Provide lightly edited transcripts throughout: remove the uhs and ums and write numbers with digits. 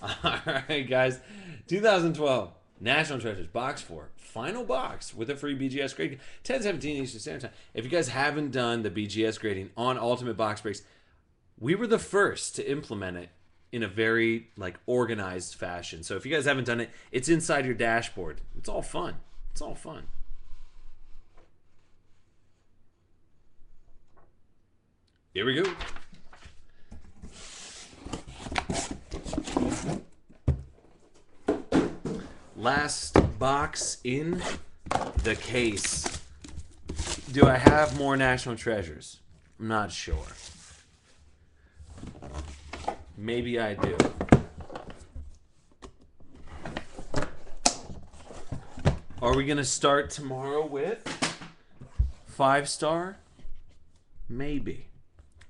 All right, guys. 2012 National Treasures Box 4. Final box with a free BGS grade. 10:17 Eastern Standard Time. If you guys haven't done the BGS grading on Ultimate Box Breaks, we were the first to implement it in a very organized fashion. So if you guys haven't done it, it's inside your dashboard. It's all fun. It's all fun. Here we go. Last box in the case. Do I have more National Treasures? I'm not sure. Maybe I do. Are we going to start tomorrow with 5-star? Maybe.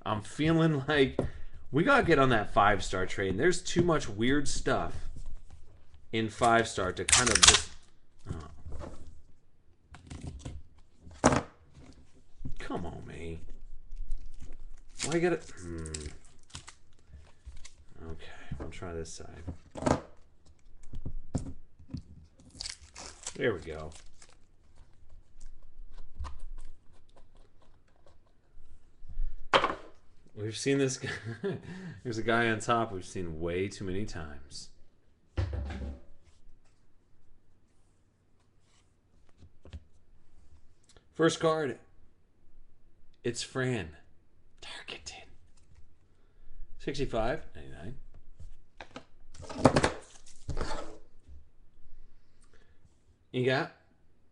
I'm feeling like we got to get on that 5-star train. There's too much weird stuff in 5-star to kind of just... Oh. Come on, me. Why you gotta... Okay, I'll try this side. There we go. We've seen this guy. There's a guy on top we've seen way too many times. First card. It's Fran. Targeted. 65.99. You got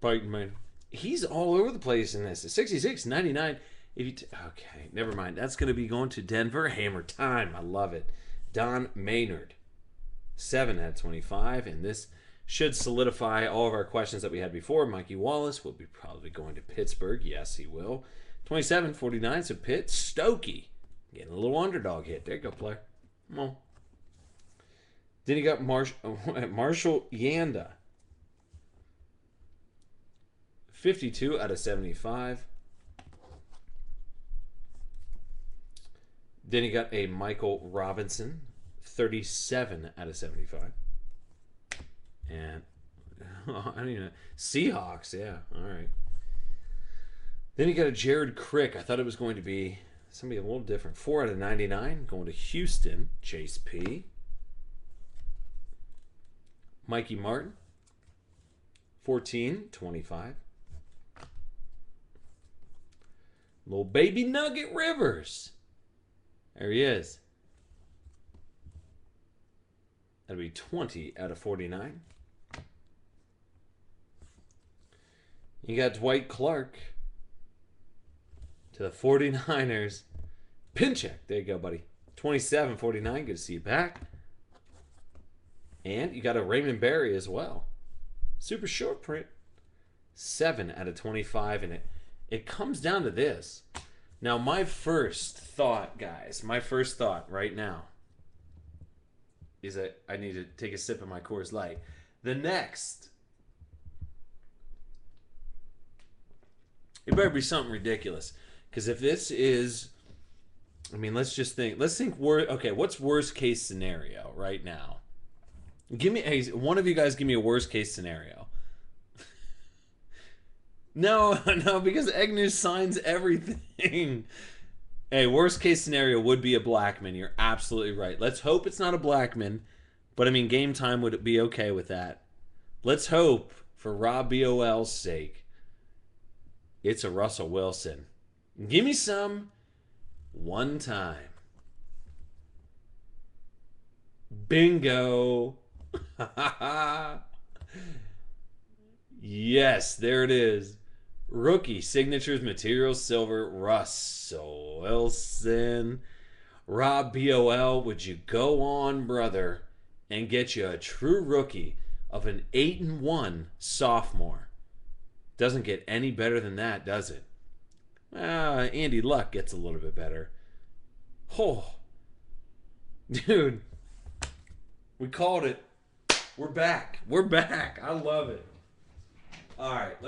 Bartman. He's all over the place in this. 66.99. If you okay, never mind. That's going to be going to Denver. Hammer time. I love it. Don Maynard. 7/25. And this should solidify all of our questions that we had before. Mikey Wallace will be probably going to Pittsburgh. Yes, he will. 27.49. So Pitt. Stokey. Getting a little underdog hit. There you go, player. Come on. Then you got Marshall Yanda. 52/75. Then you got a Michael Robinson. 37/75. And I don't even know. Seahawks, yeah. All right. Then you got a Jared Crick. I thought it was going to be somebody a little different. 4/99. Going to Houston. Chase P. Mikey Martin. 14/25. Little baby Nugget Rivers. There he is. That'll be 20/49. You got Dwight Clark to the 49ers. Pincheck. There you go, buddy. 27/49. Good to see you back. And you got a Raymond Berry as well. Super short print. 7/25. And it comes down to this. Now, my first thought, guys, right now is that I need to take a sip of my Coors Light. The next, it better be something ridiculous. Because if this is, I mean, let's think, okay, what's worst case scenario right now? One of you guys give me a worst case scenario. No, because Egner signs everything. Hey, worst case scenario would be a Blackman. You're absolutely right. Let's hope it's not a Blackman. But, I mean, Game Time would be okay with that. Let's hope, for Rob BOL's sake, it's a Russell Wilson. Give me some one time. Bingo. Yes, there it is. Rookie signatures, materials, silver, Russell Wilson. Rob BOL, would you go on, brother, and get you a true rookie of an 8-1 sophomore? Doesn't get any better than that, does it? Andy Luck gets a little bit better. Oh, dude, we called it. We're back. I love it. All right.